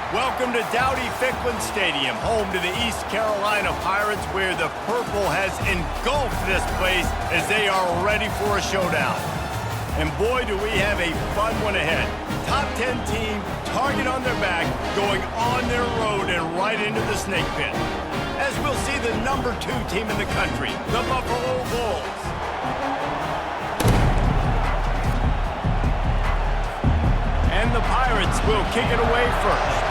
Welcome to Dowdy-Ficklin Stadium, home to the East Carolina Pirates, where the purple has engulfed this place as they are ready for a showdown. And boy, do we have a fun one ahead. Top 10 team, target on their back, going on their road and right into the snake pit. As we'll see the number 2 team in the country, the Buffalo Bulls. And the Pirates will kick it away first.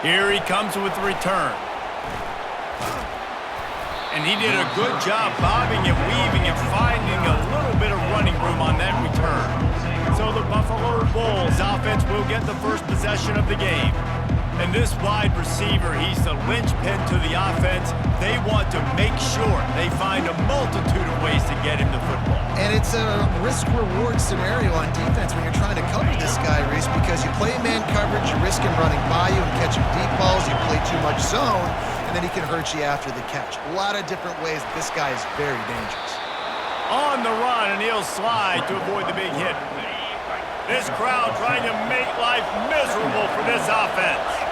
Here he comes with the return. And he did a good job bobbing and weaving and finding a little bit of running room on that return. So the Buffalo Bulls offense will get the first possession of the game. And this wide receiver, he's the linchpin to the offense. They want to make sure they find a multitude of ways to get him the football. And it's a risk-reward scenario on defense when you're trying to cover this guy, Reese, because you play man coverage, you're risking running by you and catching deep balls, you play too much zone, and then he can hurt you after the catch. A lot of different ways this guy is very dangerous. On the run, and he'll slide to avoid the big hit. This crowd trying to make life miserable for this offense.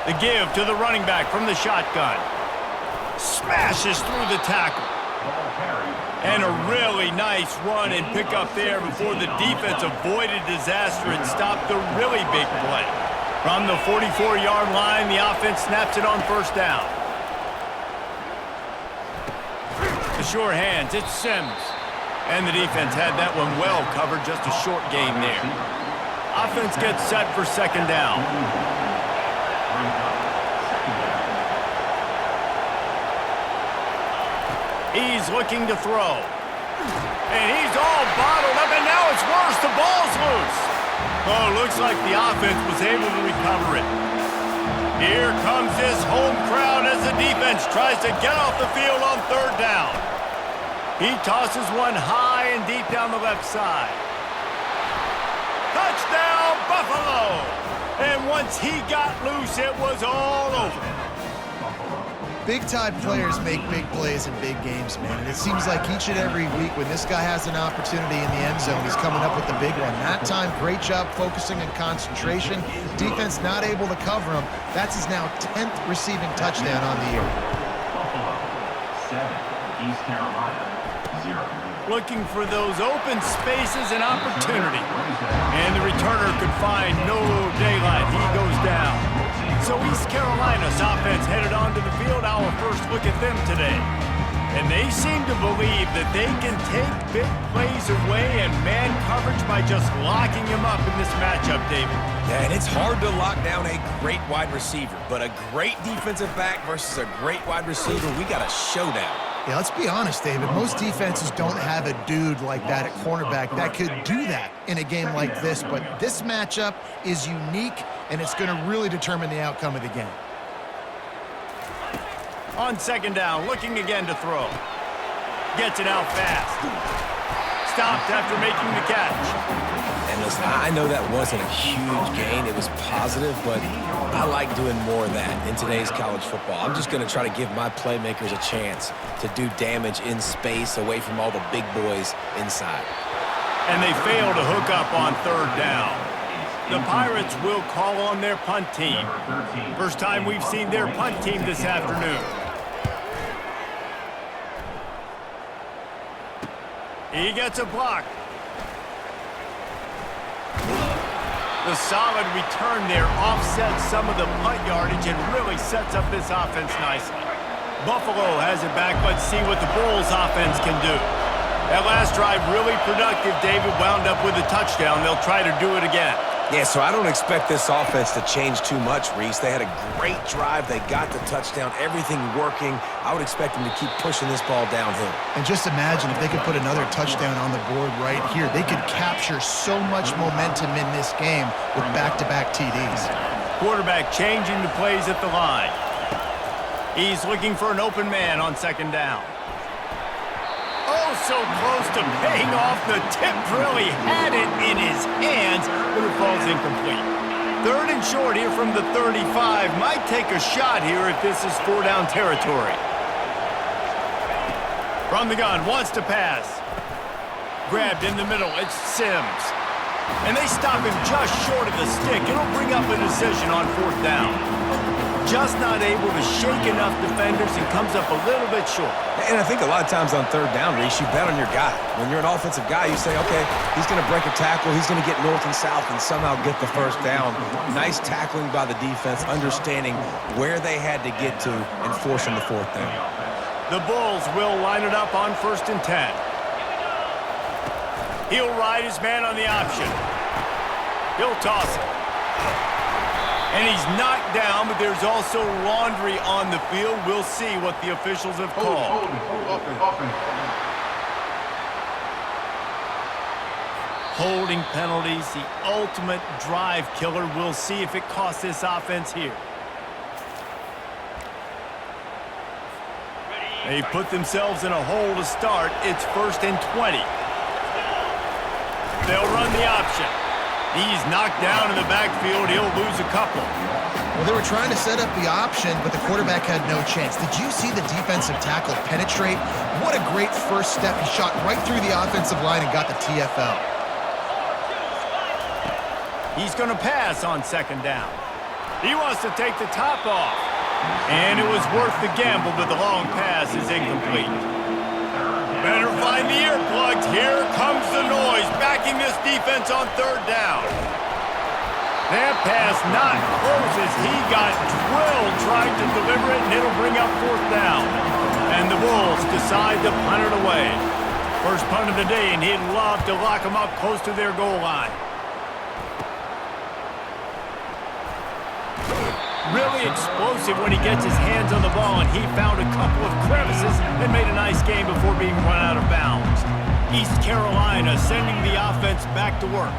The give to the running back from the shotgun. Smashes through the tackle. And a really nice run and pick up there before the defense avoided disaster and stopped the really big play. From the 44-yard line, the offense snaps it on first down. The sure hands, it's Sims. And the defense had that one well covered, just a short game there. Offense gets set for second down. He's looking to throw. And he's all bottled up, and now it's worse. The ball's loose. Oh, looks like the offense was able to recover it. Here comes this home crowd as the defense tries to get off the field on third down. He tosses one high and deep down the left side. Touchdown, Buffalo! And once he got loose, it was all over. Big-time players make big plays in big games, man. And it seems like each and every week when this guy has an opportunity in the end zone, he's coming up with the big one. That time, great job focusing and concentration. Defense not able to cover him. That's his now 10th receiving touchdown on the year. 7, East Carolina, 0. Looking for those open spaces and opportunity. And the returner could find no daylight. He goes down. So East Carolina's offense headed onto the field. Our first look at them today. And they seem to believe that they can take big plays away and man coverage by just locking him up in this matchup, David. Yeah, and it's hard to lock down a great wide receiver, but a great defensive back versus a great wide receiver, we got a showdown. Yeah, let's be honest, David. Most defenses don't have a dude like that at cornerback that could do that in a game like this, but this matchup is unique, and it's going to really determine the outcome of the game. On second down, looking again to throw. Gets it out fast. Stopped after making the catch. And listen, I know that wasn't a huge gain. It was positive, but I like doing more of that in today's college football. I'm just going to try to give my playmakers a chance to do damage in space away from all the big boys inside. And they fail to hook up on third down. The Pirates will call on their punt team. First time we've seen their punt team this afternoon. He gets a block. The solid return there offsets some of the punt yardage and really sets up this offense nicely. Buffalo has it back. Let's see what the Bulls offense can do. That last drive really productive. David wound up with a touchdown. They'll try to do it again. Yeah, so I don't expect this offense to change too much, Reese. They had a great drive. They got the touchdown, everything working. I would expect them to keep pushing this ball downhill. And just imagine if they could put another touchdown on the board right here. They could capture so much momentum in this game with back-to-back TDs. Quarterback changing the plays at the line. He's looking for an open man on second down. Oh, so close to paying off. The tip really had it in his hands, but it falls incomplete. Third and short here from the 35. Might take a shot here if this is 4-down territory. From the gun, wants to pass. grabbed in the middle. It's Sims. And they stop him just short of the stick. It'll bring up a decision on 4th down. Just not able to shake enough defenders and comes up a little bit short. And I think a lot of times on 3rd down, Reese, you bet on your guy. When you're an offensive guy, you say, okay, he's going to break a tackle, he's going to get north and south and somehow get the 1st down. Nice tackling by the defense, understanding where they had to get to and forcing the 4th down. The Bulls will line it up on 1st and 10. He'll ride his man on the option. He'll toss it. And he's knocked down, but there's also laundry on the field. We'll see what the officials have called. Holding penalties, the ultimate drive killer. We'll see if it costs this offense here. They put themselves in a hole to start. It's 1st and 20. They'll run the option. He's knocked down in the backfield. He'll lose a couple. Well, they were trying to set up the option, but the quarterback had no chance. Did you see the defensive tackle penetrate? What a great first step. He shot right through the offensive line and got the TFL. He's going to pass on 2nd down. He wants to take the top off. And it was worth the gamble, but the long pass is incomplete. Better find the earplugs. Here comes the noise, backing this defense on 3rd down. That pass not close as he got drilled, tried to deliver it, and it'll bring up 4th down. And the Bulls decide to punt it away. First punt of the day, and he'd love to lock them up close to their goal line. Really explosive when he gets his hands on the ball, and he found a couple of crevices and made a nice game before being run out of bounds. East Carolina sending the offense back to work.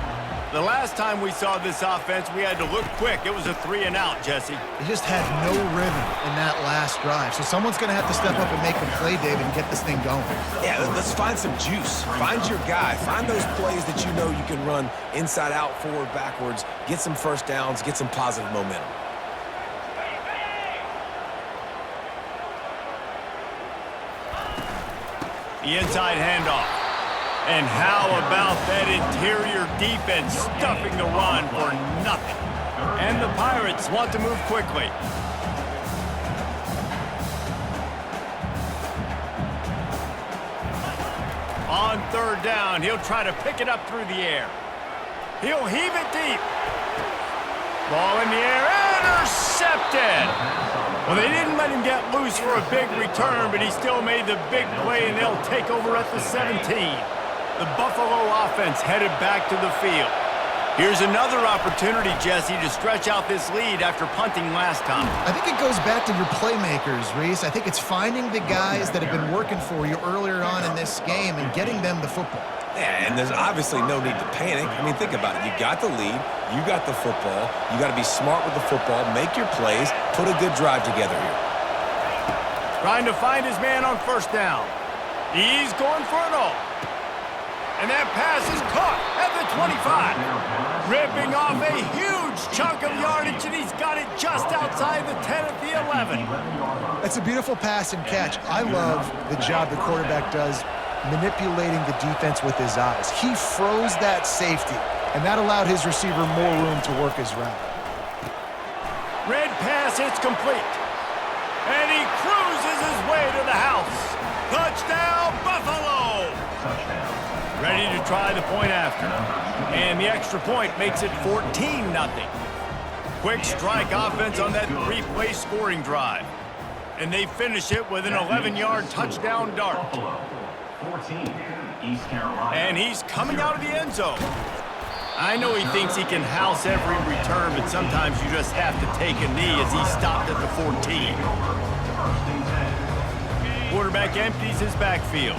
The last time we saw this offense, we had to look quick. It was a 3-and-out, Jesse. They just had no rhythm in that last drive. So someone's going to have to step up and make a play, David, and get this thing going. Yeah, let's find some juice. Find your guy. Find those plays that you know you can run inside out, forward, backwards, get some 1st downs, get some positive momentum. The inside handoff. And how about that interior defense stuffing the run for nothing? And the Pirates want to move quickly. On 3rd down, he'll try to pick it up through the air. He'll heave it deep. Ball in the air, intercepted. Well, they didn't let him get loose for a big return, but he still made the big play, and they'll take over at the 17. The Buffalo offense headed back to the field. Here's another opportunity, Jesse, to stretch out this lead after punting last time. I think it goes back to your playmakers, Reese. I think it's finding the guys that have been working for you earlier on in this game and getting them the football. Yeah, and there's obviously no need to panic. I mean, think about it. You got the lead. You got the football. You got to be smart with the football. Make your plays. Put a good drive together here. Trying to find his man on 1st down. He's going for it all. And that pass is caught at the 25. Ripping off a huge chunk of yardage, and he's got it just outside the 10 at the 11. That's a beautiful pass and catch. I love the job the quarterback does manipulating the defense with his eyes. He froze that safety, and that allowed his receiver more room to work his route. Red pass, it's complete. And he cruises his way to the house. Touchdown, Buffalo! Ready to try the point after. And the extra point makes it 14-0. Quick strike offense on that 3-play scoring drive. And they finish it with an 11-yard touchdown dart. 14, East Carolina. And he's coming out of the end zone. I know he thinks he can house every return, but sometimes you just have to take a knee as he stopped at the 14. Quarterback empties his backfield.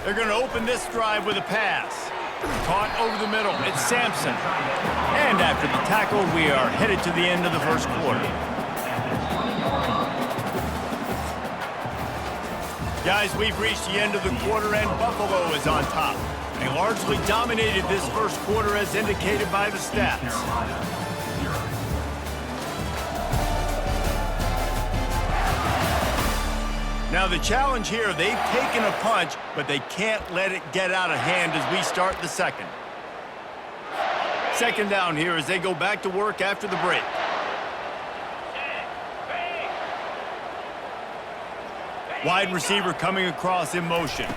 They're going to open this drive with a pass. Caught over the middle. It's Sampson. And after the tackle, we are headed to the end of the first quarter. Guys, we've reached the end of the quarter, and Buffalo is on top. They largely dominated this first quarter as indicated by the stats. Now the challenge here, they've taken a punch, but they can't let it get out of hand as we start the second. Second down here as they go back to work after the break. Wide receiver coming across in motion.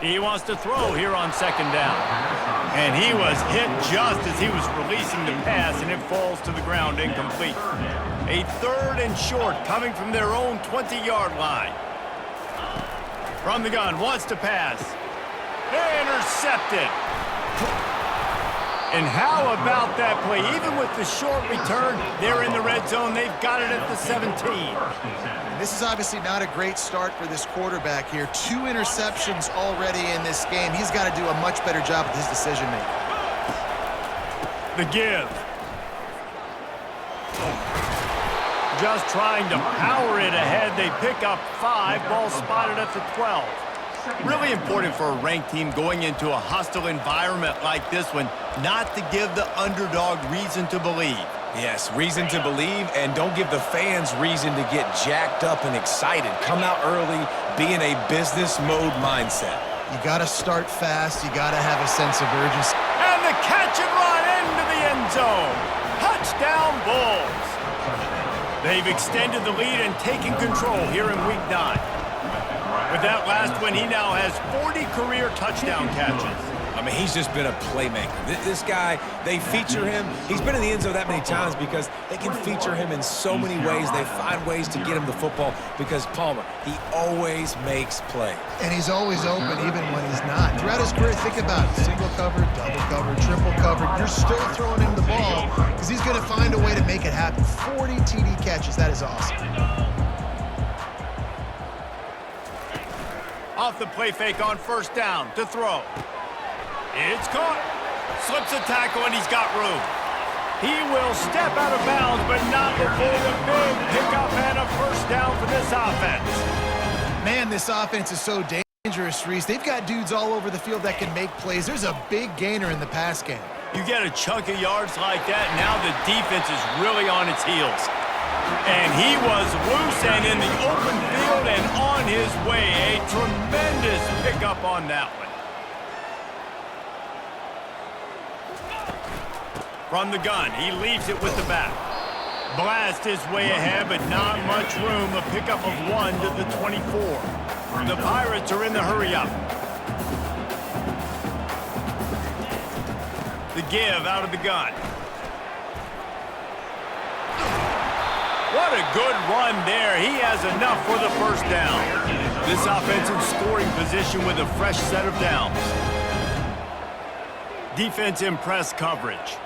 He wants to throw here on second down. And he was hit just as he was releasing the pass, and it falls to the ground incomplete. A third and short coming from their own 20-yard line. From the gun, wants to pass. Intercepted. And how about that play? Even with the short return, they're in the red zone. They've got it at the 17. This is obviously not a great start for this quarterback here. 2 interceptions already in this game. He's got to do a much better job with his decision-making. The give. Just trying to power it ahead. They pick up 5. Ball spotted at the 12. Really important for a ranked team going into a hostile environment like this one, not to give the underdog reason to believe. Yes, reason to believe, and don't give the fans reason to get jacked up and excited. Come out early, be in a business mode mindset. You got to start fast. You got to have a sense of urgency. And the catch and run into the end zone. Touchdown Bulls. They've extended the lead and taken control here in Week 9. With that last one, he now has 40 career touchdown catches. I mean, he's just been a playmaker. This guy, they feature him. He's been in the end zone that many times because they can feature him in so many ways. They find ways to get him the football because, Palmer, he always makes plays. And he's always open even when he's not. Throughout his career, think about it. Single covered, double covered, triple covered. You're still throwing him the ball because he's going to find a way to make it happen. 40 TD catches. That is awesome. Off the play fake on first down to throw. It's caught. Slips a tackle, and he's got room. He will step out of bounds, but not before the big pickup and a first down for this offense. Man, this offense is so dangerous, Reese. They've got dudes all over the field that can make plays. There's a big gainer in the pass game. You get a chunk of yards like that, now the defense is really on its heels. And he was loose and in the open field and on his way. A tremendous pickup on that one. From the gun, he leaves it with the back. Blast his way ahead, but not much room. A pickup of 1 to the 24. The Pirates are in the hurry-up. The give out of the gun. What a good run there. He has enough for the first down. This offensive scoring position with a fresh set of downs. Defense in press coverage.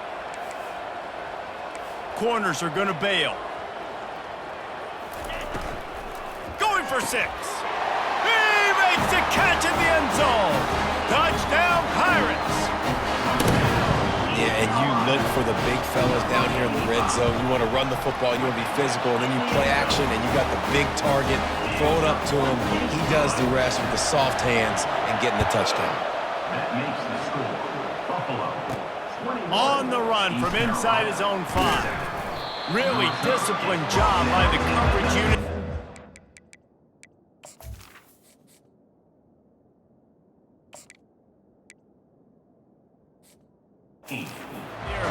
Corners are going to bail. Going for 6. He makes the catch in the end zone. Touchdown, Pirates. Yeah, and you look for the big fellas down here in the red zone. You want to run the football, you want to be physical, and then you play action, and you got the big target. Throw it up to him. He does the rest with the soft hands and getting the touchdown. That makes the score Buffalo 21. On the run from inside his own 5. Really disciplined job by the coverage unit.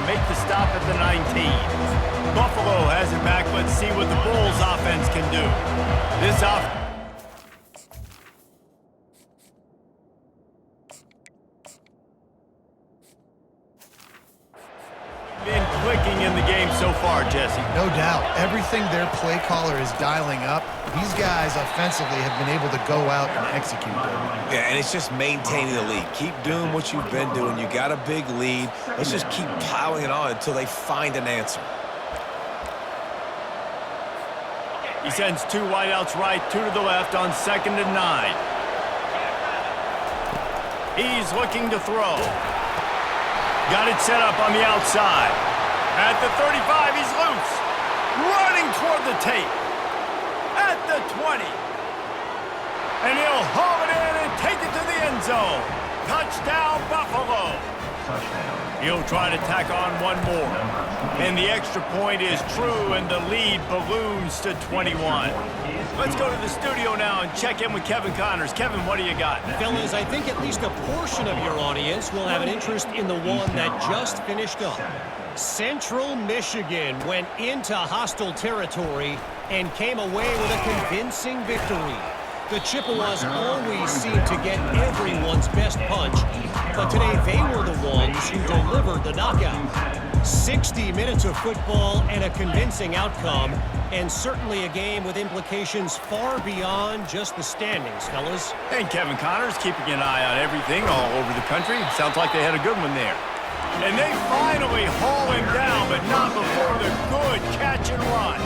Make the stop at the 19. Buffalo has it back. Let's see what the Bulls offense can do. This been clicking in the game so far, Jesse. No doubt. Everything their play caller is dialing up, these guys offensively have been able to go out and execute them. Yeah, and it's just maintaining the lead. Keep doing what you've been doing. You got a big lead. Let's just keep piling it on until they find an answer. He sends 2 wideouts right, 2 to the left on 2nd and 9. He's looking to throw. Got it set up on the outside. At the 35, he's loose. Running toward the tape. At the 20. And he'll haul it in and take it to the end zone. Touchdown, Buffalo. Touchdown. He'll try to tack on one more. And the extra point is true, and the lead balloons to 21. Let's go to the studio now and check in with Kevin Connors. Kevin, what do you got? Fellas, I think at least a portion of your audience will have an interest in the one that just finished up. Central Michigan went into hostile territory and came away with a convincing victory. The Chippewas always seem to get everyone's best punch, but today they were the ones who delivered the knockout. 60 minutes of football and a convincing outcome, and certainly a game with implications far beyond just the standings, fellas. And Kevin Connors keeping an eye on everything all over the country. Sounds like they had a good one there. And they finally haul him down, but not before the good catch and run.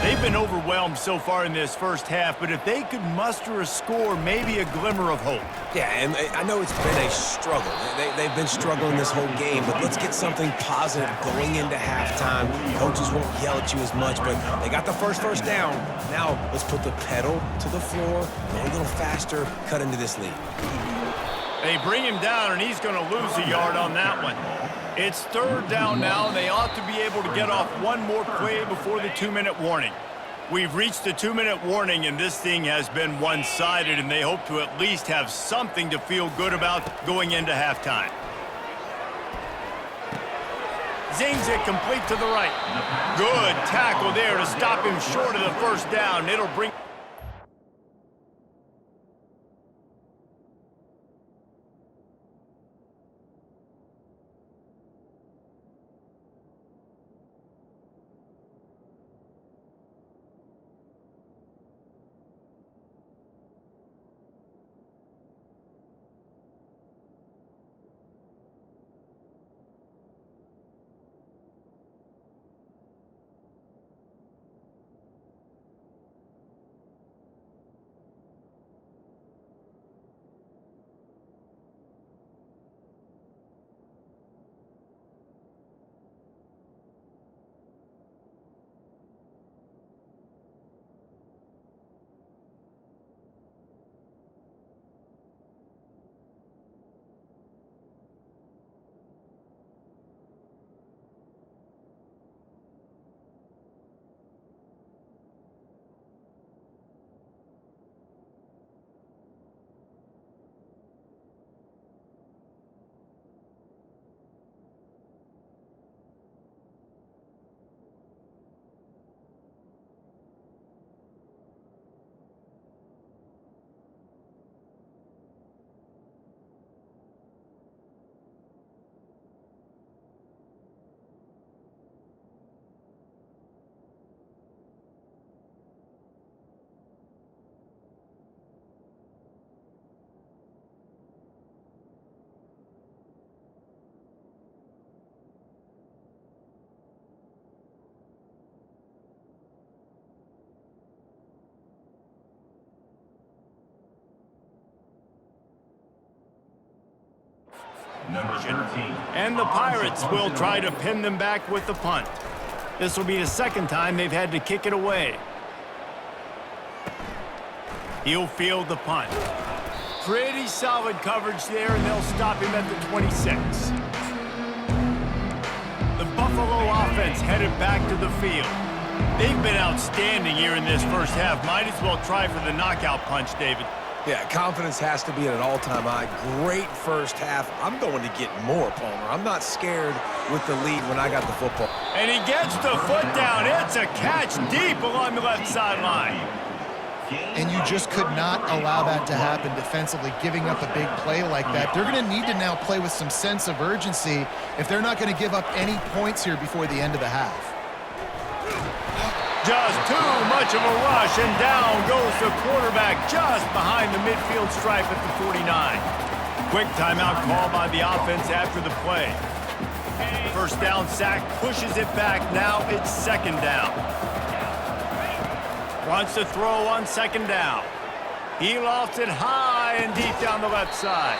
They've been overwhelmed so far in this first half, but if they could muster a score, maybe a glimmer of hope. Yeah, and I know it's been a struggle. They've been struggling this whole game, but let's get something positive going into halftime. Coaches won't yell at you as much, but they got the first down. Now let's put the pedal to the floor, go a little faster, cut into this lead. They bring him down, and he's going to lose a yard on that one. It's third down now, and they ought to be able to get off one more play before the 2-minute warning. We've reached the 2-minute warning, and this thing has been one-sided, and they hope to at least have something to feel good about going into halftime. Zings it complete to the right. Good tackle there to stop him short of the first down. It'll bring... Number 13. And the Pirates will try to pin them back with the punt. This will be the second time they've had to kick it away. He'll field the punt. Pretty solid coverage there, and they'll stop him at the 26. The Buffalo offense headed back to the field. They've been outstanding here in this first half. Might as well try for the knockout punch, David. Yeah, confidence has to be at an all-time high. Great first half. I'm going to get more, Palmer. I'm not scared with the lead when I got the football. And he gets the foot down. It's a catch deep along the left sideline. And you just could not allow that to happen defensively, giving up a big play like that. They're going to need to now play with some sense of urgency if they're not going to give up any points here before the end of the half. Just too much of a rush, and down goes the quarterback just behind the midfield stripe at the 49. Quick timeout call by the offense after the play. First down sack pushes it back. Now it's second down. Wants to throw on second down. He lofts it high and deep down the left side.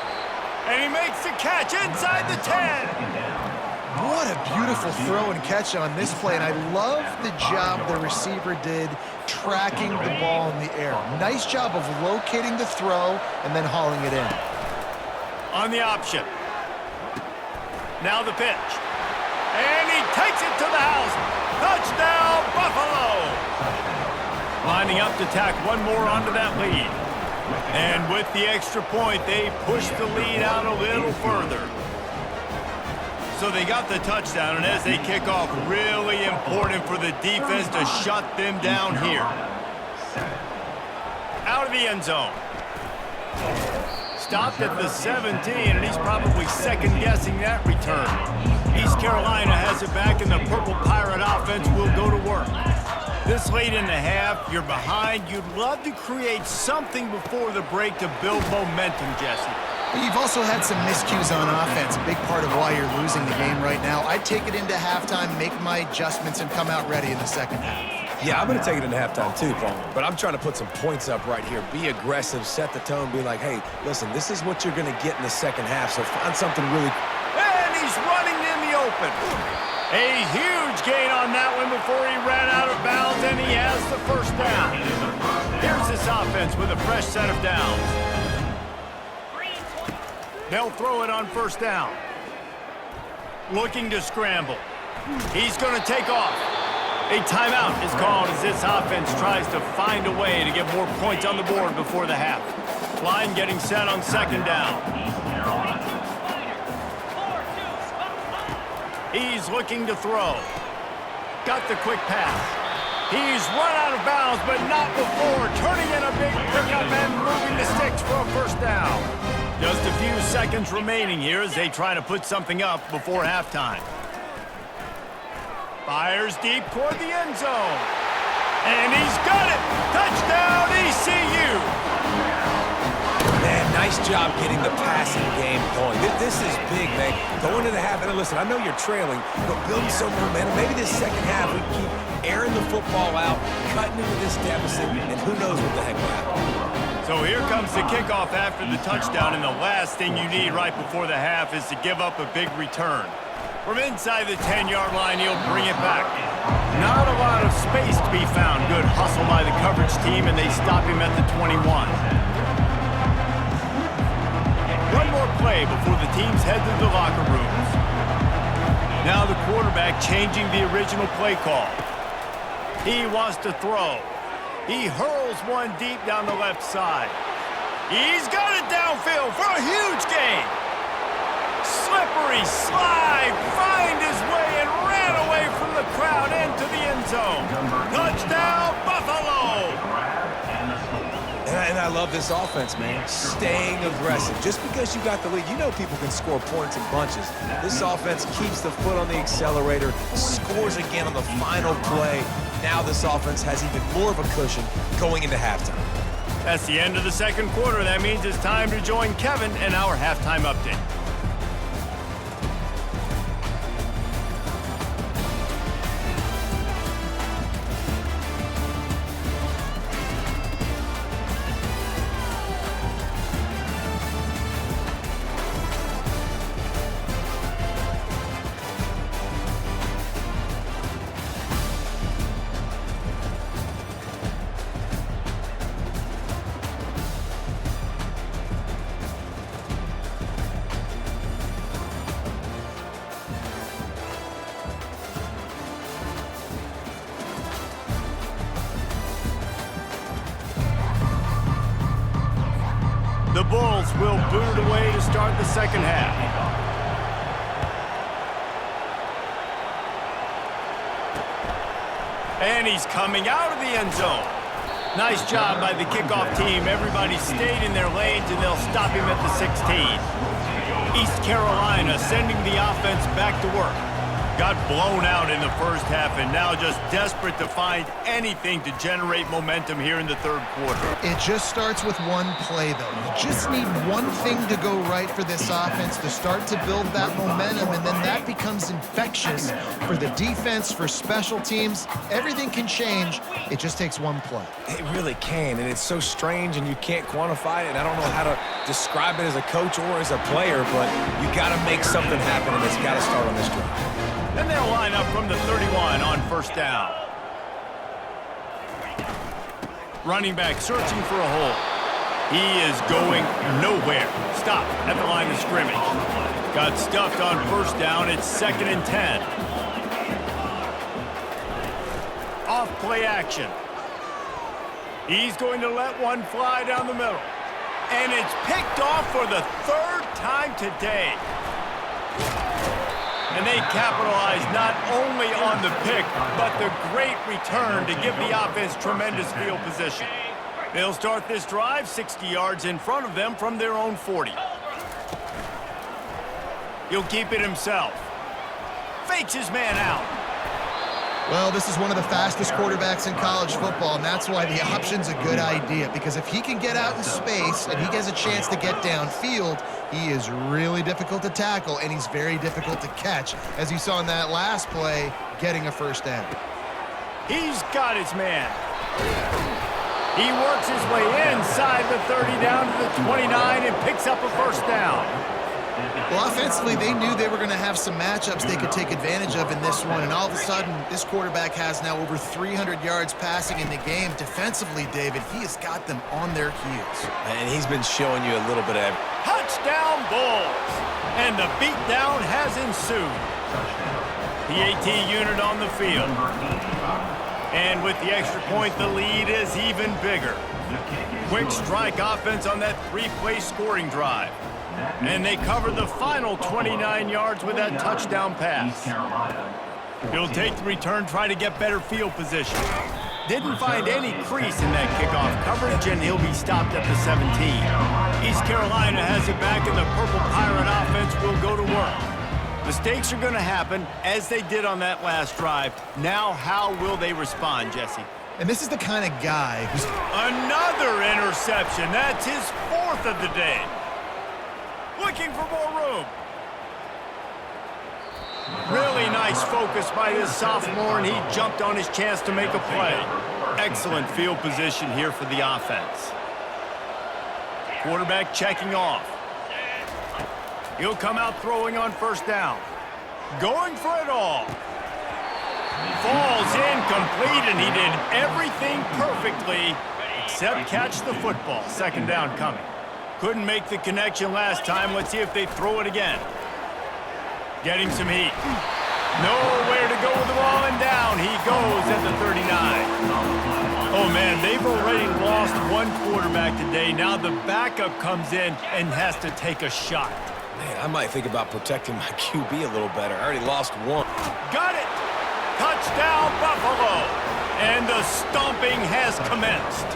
And he makes the catch inside the 10. What a beautiful throw and catch on this play, and I love the job the receiver did tracking the ball in the air. Nice job of locating the throw and then hauling it in. On the option. Now the pitch. And he takes it to the house. Touchdown, Buffalo! Lining up to tack one more onto that lead. And with the extra point, they push the lead out a little further. So they got the touchdown, and as they kick off, really important for the defense to shut them down here. Out of the end zone. Stopped at the 17, and he's probably second-guessing that return. East Carolina has it back, and the Purple Pirate offense will go to work. This late in the half, you're behind. You'd love to create something before the break to build momentum, Jesse. You've also had some miscues on offense, a big part of why you're losing the game right now. I'd take it into halftime, make my adjustments, and come out ready in the second half. Yeah, I'm going to take it into halftime too, Paul. But I'm trying to put some points up right here. Be aggressive, set the tone, be like, hey, listen, this is what you're going to get in the second half, so find something really... And he's running in the open. A huge gain on that one before he ran out of bounds, and he has the first down. Here's this offense with a fresh set of downs. They'll throw it on first down. Looking to scramble. He's going to take off. A timeout is called as this offense tries to find a way to get more points on the board before the half. Line getting set on second down. He's looking to throw. Got the quick pass. He's run out of bounds, but not before turning in a big pickup and moving the sticks for a first down. Just a few seconds remaining here as they try to put something up before halftime. Fires deep toward the end zone. And he's got it! Touchdown, ECU! Man, nice job getting the passing game going. This is big, man. Going into the half, and listen, I know you're trailing, but building some momentum. Maybe this second half we keep airing the football out, cutting into this deficit, and who knows what the heck will happen. So here comes the kickoff after the touchdown, and the last thing you need right before the half is to give up a big return. From inside the 10-yard line, he'll bring it back. Not a lot of space to be found. Good hustle by the coverage team, and they stop him at the 21. One more play before the teams head to the locker rooms. Now the quarterback changing the original play call. He wants to throw. He hurls one deep down the left side. He's got it downfield for a huge gain. Slippery slide, find his way and ran away from the crowd into the end zone. Touchdown, Buffalo! And I love this offense, man. Staying aggressive. Just because you got the lead, you know people can score points in bunches. This offense keeps the foot on the accelerator, scores again on the final play. Now this offense has even more of a cushion going into halftime. That's the end of the second quarter. That means it's time to join Kevin in our halftime update. The Bulls will boot it away to start the second half. And he's coming out of the end zone. Nice job by the kickoff team. Everybody stayed in their lanes, and they'll stop him at the 16. East Carolina sending the offense back to work. Got blown out in the first half and now just desperate to find anything to generate momentum here in the third quarter. It just starts with one play, though. You just need one thing to go right for this offense to start to build that momentum, and then that becomes infectious for the defense, for special teams. Everything can change. It just takes one play. It really can, and it's so strange, and you can't quantify it, and I don't know how to describe it as a coach or as a player, but you got to make something happen, and it's got to start on this drive. And they'll line up from the 31 on first down. Running back searching for a hole. He is going nowhere. Stop at the line of scrimmage. Got stuffed on first down. It's 2nd and 10. Off play action. He's going to let one fly down the middle. And it's picked off for the 3rd time today. And they capitalize not only on the pick, but the great return to give the offense tremendous field position. They'll start this drive 60 yards in front of them from their own 40. He'll keep it himself. Fakes his man out. Well, this is one of the fastest quarterbacks in college football, and that's why the option's a good idea, because if he can get out in space and he gets a chance to get downfield, he is really difficult to tackle, and he's very difficult to catch, as you saw in that last play, getting a first down. He's got his man. He works his way inside the 30 down to the 29 and picks up a first down. Well, offensively, they knew they were going to have some matchups they could take advantage of in this one, and all of a sudden, this quarterback has now over 300 yards passing in the game. Defensively, David, he has got them on their heels. And he's been showing you a little bit of Touchdown Bulls! And the beatdown has ensued. The AT unit on the field. And with the extra point, the lead is even bigger. Quick strike offense on that 3-play scoring drive. And they cover the final 29 yards with that touchdown pass. He'll take the return, try to get better field position. Didn't find any crease in that kickoff coverage, and he'll be stopped at the 17. East Carolina has it back, and the Purple Pirate offense will go to work. Mistakes are going to happen, as they did on that last drive. Now, how will they respond, Jesse? And this is the kind of guy who's... Another interception. That's his 4th of the day. Looking for more room. Really nice focus by this sophomore, and he jumped on his chance to make a play. Excellent field position here for the offense. Quarterback checking off. He'll come out throwing on first down. Going for it all. Falls incomplete, and he did everything perfectly except catch the football. 2nd down coming. Couldn't make the connection last time. Let's see if they throw it again. Getting some heat. Nowhere to go with the ball, and down he goes at the 39. Oh, man, they've already lost one quarterback today. Now the backup comes in and has to take a shot. Man, I might think about protecting my QB a little better. I already lost one. Got it! Touchdown, Buffalo! And the stomping has commenced.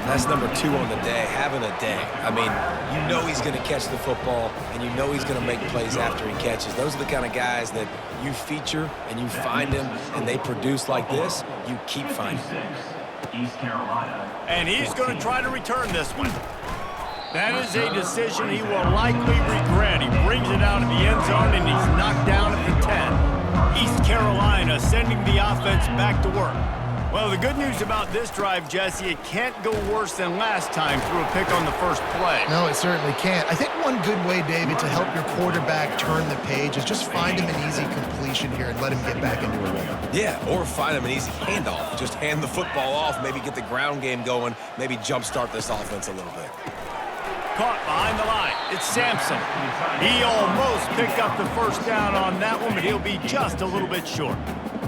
That's number 2 on the day, having a day. I mean, you know he's going to catch the football, and you know he's going to make plays after he catches. Those are the kind of guys that you feature, and you find them, and they produce like this, you keep finding them. East Carolina. And he's going to try to return this one. That is a decision he will likely regret. He brings it out of the end zone, and he's knocked down at the 10. East Carolina sending the offense back to work. Well, the good news about this drive, Jesse, it can't go worse than last time through a pick on the first play. No, it certainly can't. I think one good way, David, to help your quarterback turn the page is just find him an easy completion here and let him get back into a rhythm. Yeah, or find him an easy handoff. Just hand the football off, maybe get the ground game going, maybe jumpstart this offense a little bit. Caught behind the line. It's Sampson. He almost picked up the first down on that one, but he'll be just a little bit short.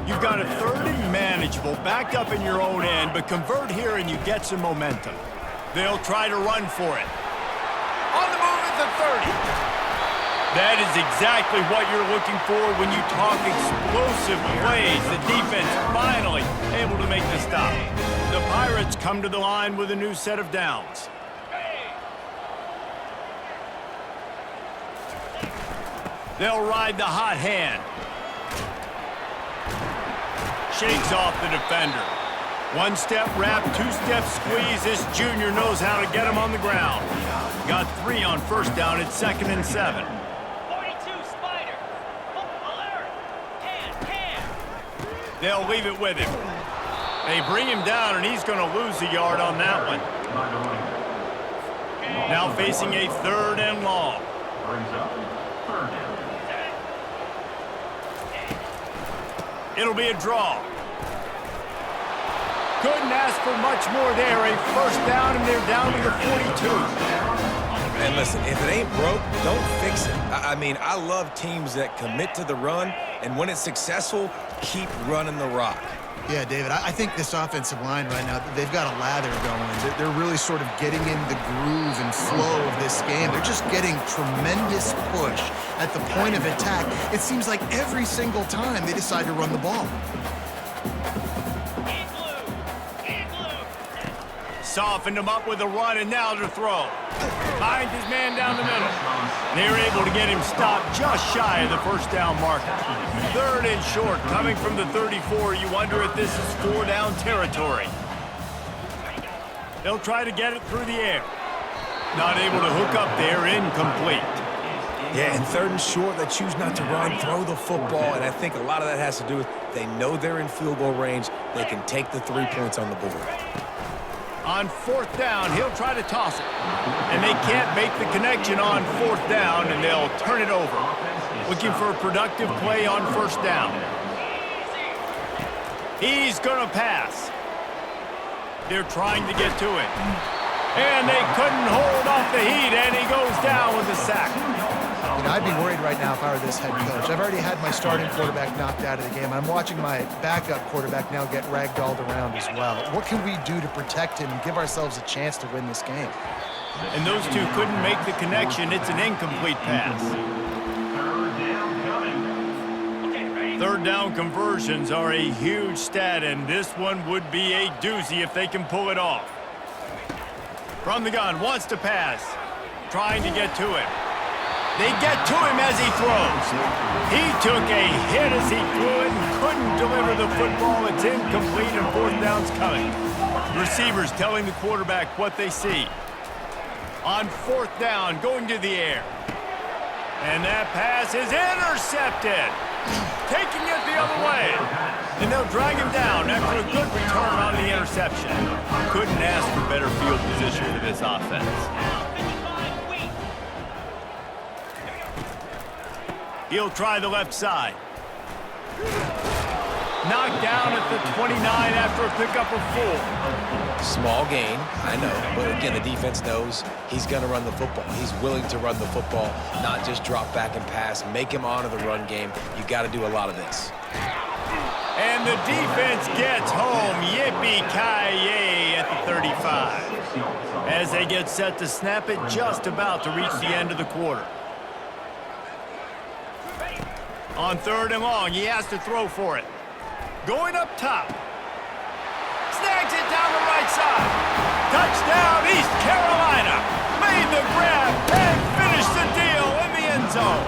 You've got a 3rd and manageable, backed up in your own end, but convert here and you get some momentum. They'll try to run for it. On the move at the 30. That is exactly what you're looking for when you talk explosive plays. The defense finally able to make the stop. The Pirates come to the line with a new set of downs. They'll ride the hot hand. Shakes off the defender. 1-step wrap, 2-step squeeze. This junior knows how to get him on the ground. Got 3 on first down at 2nd and 7. 42 Spider. Alert. Can. They'll leave it with him. They bring him down, and he's going to lose a yard on that one. Now facing a 3rd and long. Brings up 3rd down. It'll be a draw. Couldn't ask for much more there. A first down, and they're down to the 42. And listen, if it ain't broke, don't fix it. I mean, I love teams that commit to the run, and when it's successful, keep running the rock. Yeah, David, I think this offensive line right now, they've got a lather going. They're really sort of getting in the groove and flow of this game. They're just getting tremendous push at the point of attack. It seems like every single time they decide to run the ball. Softened him up with a run, and now to throw. Finds his man down the middle. They're able to get him stopped just shy of the first down marker. 3rd and short, coming from the 34. You wonder if this is 4-down territory. They'll try to get it through the air. Not able to hook up there, incomplete. Yeah, and 3rd and short, they choose not to run, throw the football, and I think a lot of that has to do with they know they're in field goal range. They can take the 3 points on the board. On 4th down, he'll try to toss it. And they can't make the connection on 4th down, and they'll turn it over. Looking for a productive play on 1st down. He's going to pass. They're trying to get to it. And they couldn't hold off the heat, and he goes down with a sack. You know, I'd be worried right now if I were this head coach. I've already had my starting quarterback knocked out of the game. I'm watching my backup quarterback now get ragdolled around as well. What can we do to protect him and give ourselves a chance to win this game? And those two couldn't make the connection. It's an incomplete pass. 3rd down conversions are a huge stat, and this one would be a doozy if they can pull it off. From the gun, wants to pass. Trying to get to it. They get to him as he throws. He took a hit as he threw it and couldn't deliver the football. It's incomplete, and 4th down's coming. Receivers telling the quarterback what they see. On 4th down, going to the air. And that pass is intercepted. Taking it the other way. And they'll drag him down after a good return on the interception. Couldn't ask for better field position for this offense. He'll try the left side. Knocked down at the 29 after a pickup of 4. Small gain, I know, but again, the defense knows he's going to run the football. He's willing to run the football, not just drop back and pass, make him honor the run game. You got to do a lot of this. And the defense gets home. Yippee-ki-yay at the 35. As they get set to snap it, just about to reach the end of the quarter. On 3rd and long, he has to throw for it. Going up top. Snags it down the right side. Touchdown, East Carolina. Made the grab and finished the deal in the end zone.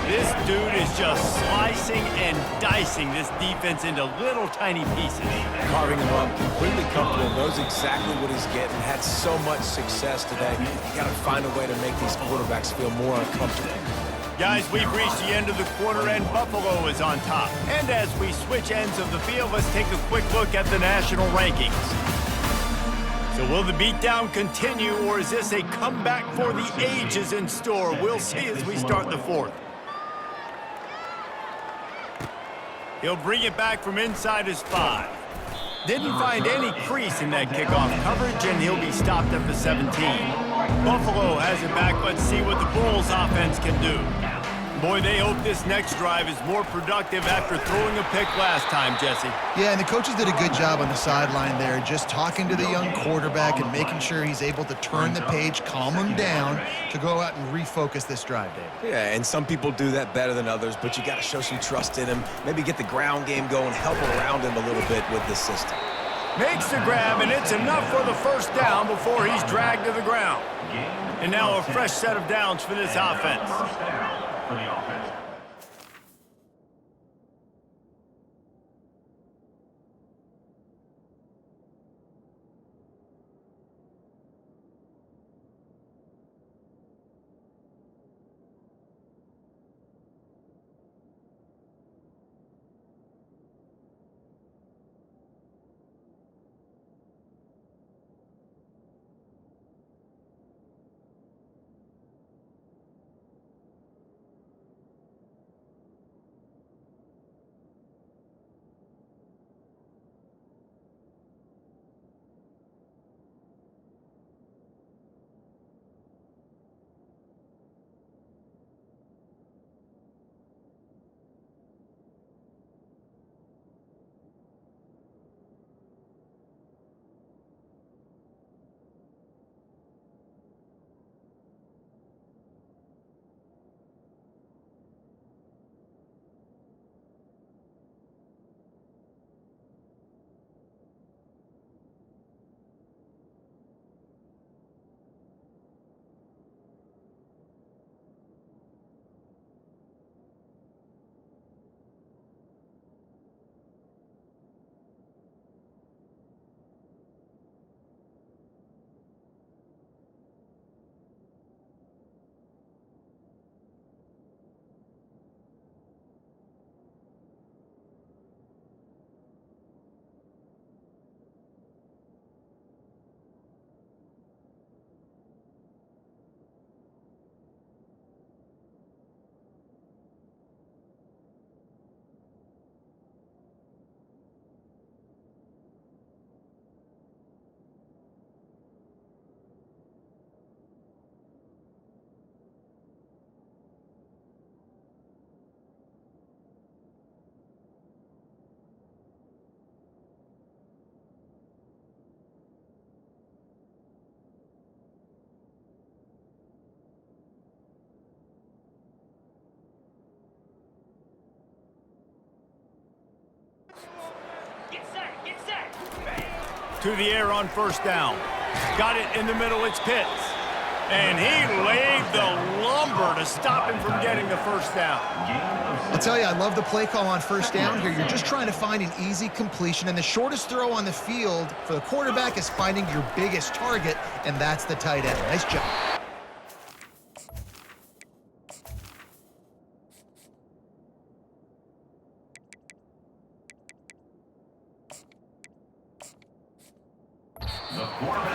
This dude is just slicing and dicing this defense into little tiny pieces. Carving him up, completely comfortable, knows exactly what he's getting, had so much success today. You got to find a way to make these quarterbacks feel more uncomfortable. Guys, we've reached the end of the quarter, and Buffalo is on top. And as we switch ends of the field, let's take a quick look at the national rankings. So will the beatdown continue, or is this a comeback for the ages in store? We'll see as we start the 4th. He'll bring it back from inside his 5. Didn't find any crease in that kickoff coverage, and he'll be stopped at the 17. Buffalo has it back. Let's see what the Bulls offense can do. Boy, they hope this next drive is more productive after throwing a pick last time, Jesse. Yeah, and the coaches did a good job on the sideline there, just talking to the young quarterback and making sure he's able to turn the page, calm him down to go out and refocus this drive, David. Yeah, and some people do that better than others, but you got to show some trust in him, maybe get the ground game going, help around him a little bit with this system. Makes the grab, and it's enough for the first down before he's dragged to the ground. And now a fresh set of downs for this offense. For the offense. to the air on first down. Got it in the middle, it's Pitts. And he laid the lumber to stop him from getting the first down. I'll tell you, I love the play call on first down here. You're just trying to find an easy completion, and the shortest throw on the field for the quarterback is finding your biggest target, and that's the tight end. Nice job.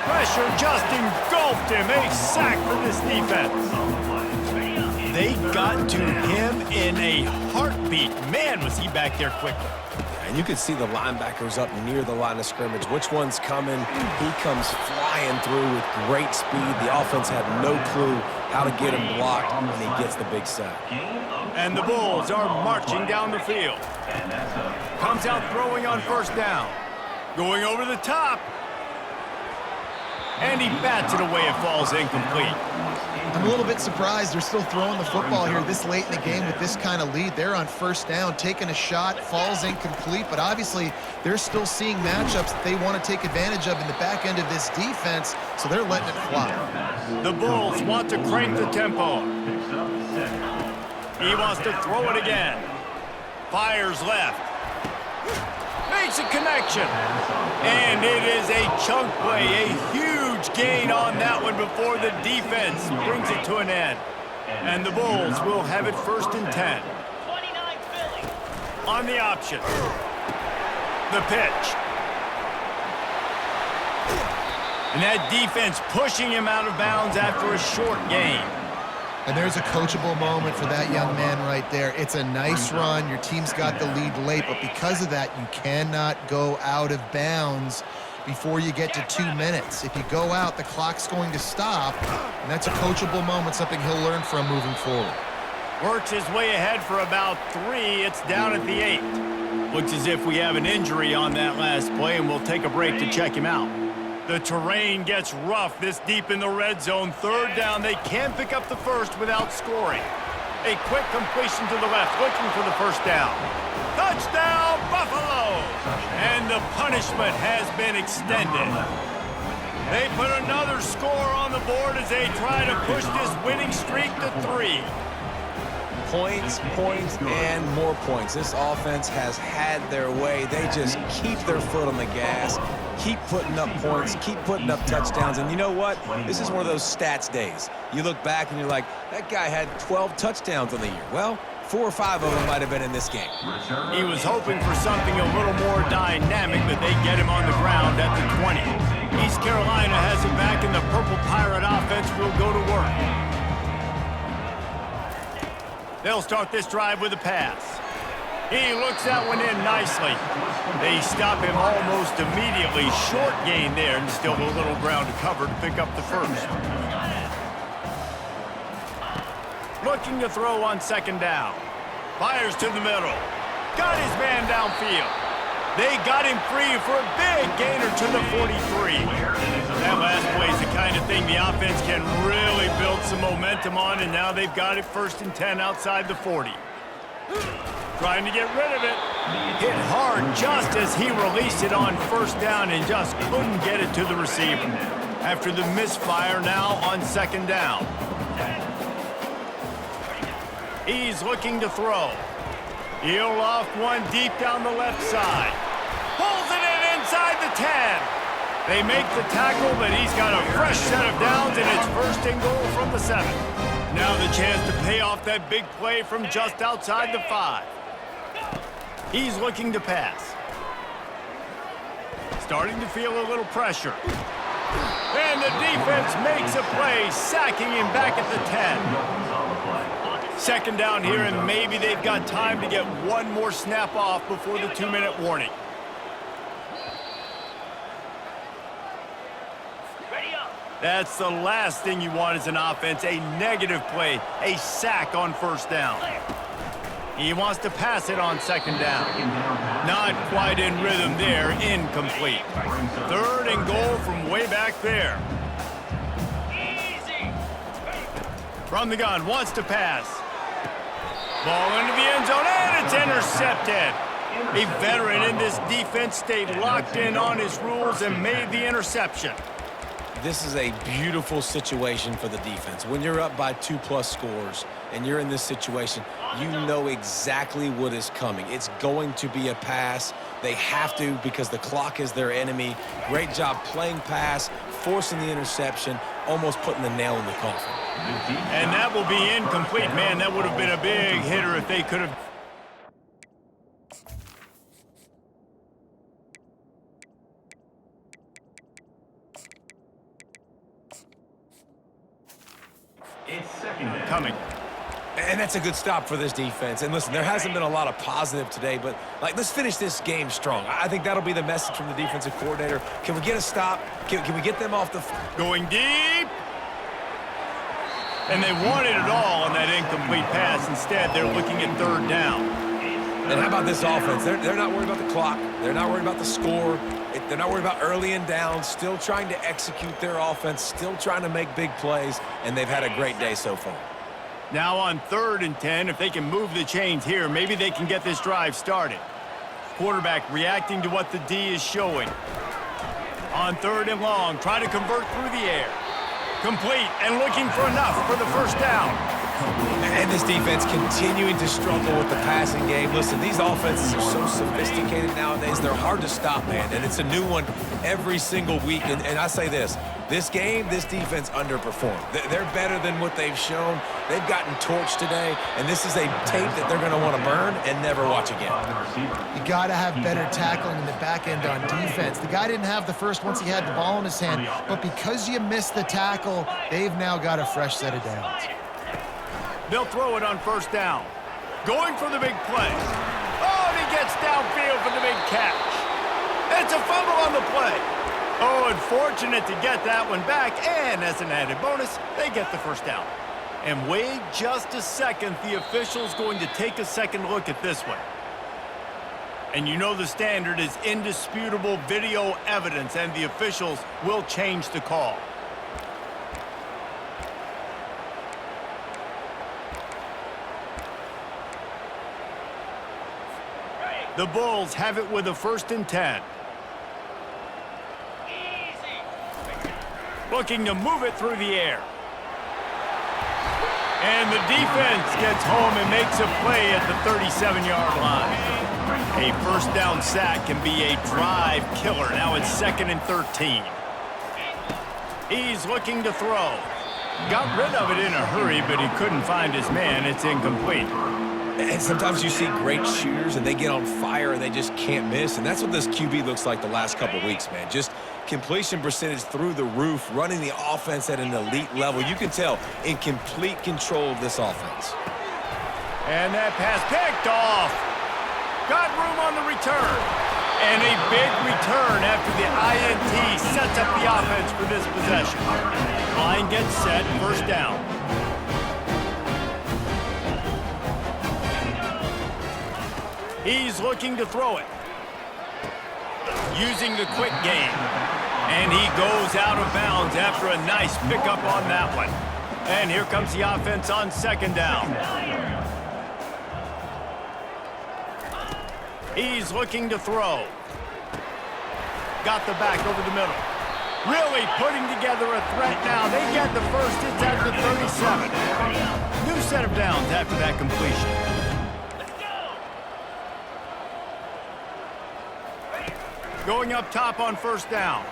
Pressure just engulfed him. A sack for this defense. They got to him in a heartbeat. Man, was he back there quickly. And you could see the linebackers up near the line of scrimmage. Which one's coming? He comes flying through with great speed. The offense had no clue how to get him blocked, and he gets the big sack. And the Bulls are marching down the field. Comes out throwing on first down. Going over the top. And he bats it away. It falls incomplete. I'm a little bit surprised they're still throwing the football here this late in the game with this kind of lead. They're on first down, taking a shot, falls incomplete, but obviously they're still seeing matchups that they want to take advantage of in the back end of this defense, so they're letting it fly. The Bulls want to crank the tempo. He wants to throw it again. Fires left. Makes a connection. And it is a chunk play, a huge gain on that one before the defense brings it to an end. And the Bulls will have it first and 10. 29 Philly. On the option. The pitch. And that defense pushing him out of bounds after a short gain. And there's a coachable moment for that young man right there. It's a nice run. Your team's got the lead late, but because of that, you cannot go out of bounds before you get to 2 minutes. If you go out, the clock's going to stop, and that's a coachable moment, something he'll learn from moving forward. Works his way ahead for about 3. It's down at the 8. Looks as if we have an injury on that last play, and we'll take a break to check him out. The terrain gets rough this deep in the red zone. Third down, they can't pick up the first without scoring. A quick completion to the left, looking for the first down. Touchdown, Buffalo! And the punishment has been extended. They put another score on the board as they try to push this winning streak to 3. Points, points, and more points. This offense has had their way. They just keep their foot on the gas, keep putting up points, keep putting up touchdowns. And you know what? This is one of those stats days. You look back and you're like, that guy had 12 touchdowns on the year. Well, 4 or 5 of them might have been in this game. He was hoping for something a little more dynamic, but they get him on the ground at the 20. East Carolina has it back, and the Purple Pirate offense will go to work. They'll start this drive with a pass. He looks that one in nicely. They stop him almost immediately. Short gain there, and still a little ground to cover to pick up the first. Looking to throw on second down. Fires to the middle. Got his man downfield. They got him free for a big gainer to the 43. That last play is the kind of thing the offense can really build some momentum on, and now they've got it first and 10 outside the 40. Trying to get rid of it. Hit hard just as he released it on first down and just couldn't get it to the receiver. After the misfire, now on second down. He's looking to throw. He'll off one deep down the left side. Pulls it in inside the 10. They make the tackle, but he's got a fresh set of downs, and it's first and goal from the 7. Now the chance to pay off that big play from just outside the 5. He's looking to pass. Starting to feel a little pressure. And the defense makes a play, sacking him back at the 10. Second down here, and maybe they've got time to get one more snap off before the 2-minute warning. That's the last thing you want as an offense, a negative play, a sack on first down. He wants to pass it on second down. Not quite in rhythm there, incomplete. Third and goal from way back there. From the gun, wants to pass. Ball into the end zone, and it's intercepted. A veteran in this defense stayed locked in on his rules and made the interception. This is a beautiful situation for the defense. When you're up by 2+ scores and you're in this situation, you know exactly what is coming. It's going to be a pass. They have to because the clock is their enemy. Great job playing pass, forcing the interception, almost putting the nail in the coffin. And that will be incomplete. Man, that would have been a big hitter if they could have. It's second down. Coming. And that's a good stop for this defense. And listen, there hasn't been a lot of positive today, but let's finish this game strong. I think that'll be the message from the defensive coordinator. Can we get a stop? Can we get them off the... Going deep. And they wanted it all on that incomplete pass. Instead, they're looking at third down. And how about this offense? They're not worried about the clock. They're not worried about the score. They're not worried about early and down. Still trying to execute their offense. Still trying to make big plays. And they've had a great day so far. Now on 3rd and 10, if they can move the chains here, maybe they can get this drive started. Quarterback reacting to what the D is showing. On 3rd and long, trying to convert through the air. Complete and looking for enough for the first down. And this defense continuing to struggle with the passing game. Listen, these offenses are so sophisticated nowadays. They're hard to stop, man. And it's a new one every single week. And I say this game, this defense underperformed. They're better than what they've shown. They've gotten torched today. And this is a tape that they're going to want to burn and never watch again. You got to have better tackling in the back end on defense. The guy didn't have the first once he had the ball in his hand. But because you missed the tackle, they've now got a fresh set of downs. They'll throw it on first down. Going for the big play. Oh, and he gets downfield for the big catch. It's a fumble on the play. Oh, unfortunate to get that one back. And as an added bonus, they get the first down. And wait just a second. The official's going to take a second look at this one. And you know the standard is indisputable video evidence, and the officials will change the call. The Bulls have it with a 1st and 10. Looking to move it through the air. And the defense gets home and makes a play at the 37-yard line. A first down sack can be a drive killer. Now it's 2nd and 13. He's looking to throw. Got rid of it in a hurry, but he couldn't find his man. It's incomplete. And sometimes you see great shooters and they get on fire and they just can't miss. And that's what this QB looks like the last couple weeks, man. Just completion percentage through the roof, running the offense at an elite level. You can tell in complete control of this offense. And that pass picked off. Got room on the return. And a big return after the INT sets up the offense for this possession. Line gets set, first down. He's looking to throw it. Using the quick game. And he goes out of bounds after a nice pickup on that one. And here comes the offense on 2nd down. He's looking to throw. Got the back over the middle. Really putting together a threat now. They get the first. It's at the 37. New set of downs after that completion. Going up top on first down.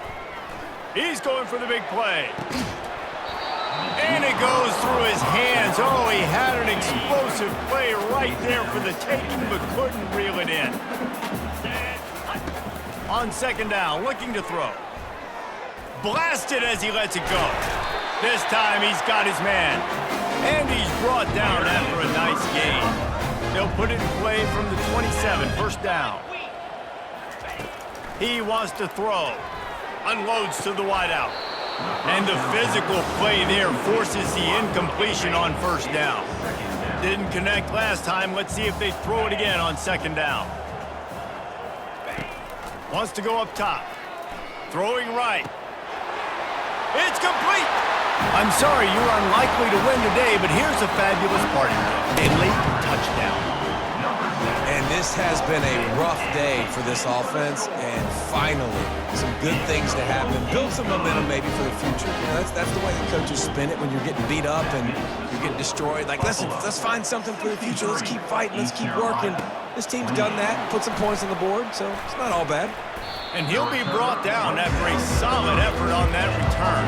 He's going for the big play. And it goes through his hands. Oh, he had an explosive play right there for the taking, but couldn't reel it in. On 2nd down, looking to throw. Blasted as he lets it go. This time he's got his man. And he's brought down after a nice gain. They'll put it in play from the 27, first down. He wants to throw. Unloads to the wideout. And the physical play there forces the incompletion on first down. Didn't connect last time. Let's see if they throw it again on 2nd down. Wants to go up top. Throwing right. It's complete. I'm sorry, you're unlikely to win today, but here's a fabulous part. A late touchdown. And this has been a rough day for this offense, and finally, some good things to happen. Build some momentum maybe for the future. You know, that's the way the coaches spin it when you're getting beat up and you're getting destroyed. Like, listen, let's find something for the future. Let's keep fighting. Let's keep working. This team's done that, put some points on the board, so it's not all bad. And he'll be brought down after a solid effort on that return.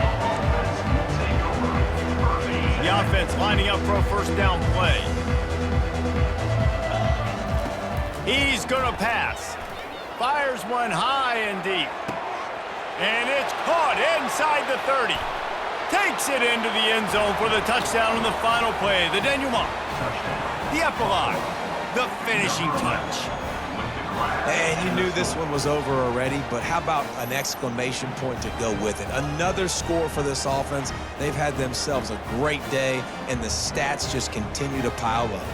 The offense lining up for a first down play. He's going to pass. Fires one high and deep. And it's caught inside the 30. Takes it into the end zone for the touchdown on the final play. The denouement. The epilogue. The finishing touch. And you knew this one was over already, but how about an exclamation point to go with it? Another score for this offense. They've had themselves a great day, and the stats just continue to pile up.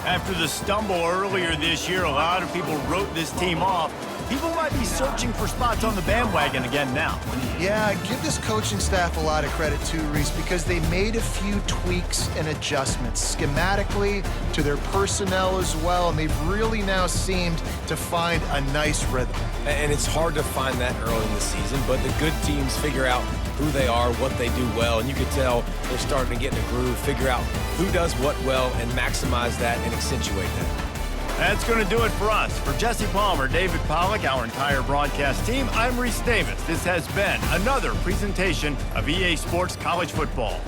After the stumble earlier this year, a lot of people wrote this team off. People might be searching for spots on the bandwagon again now. Yeah, give this coaching staff a lot of credit too, Reese, because they made a few tweaks and adjustments schematically to their personnel as well, and they've really now seemed to find a nice rhythm. And it's hard to find that early in the season, but the good teams figure out who they are, what they do well, and you can tell they're starting to get in a groove, figure out who does what well, and maximize that and accentuate that. That's going to do it for us. For Jesse Palmer, David Pollack, our entire broadcast team, I'm Reese Davis. This has been another presentation of EA Sports College Football.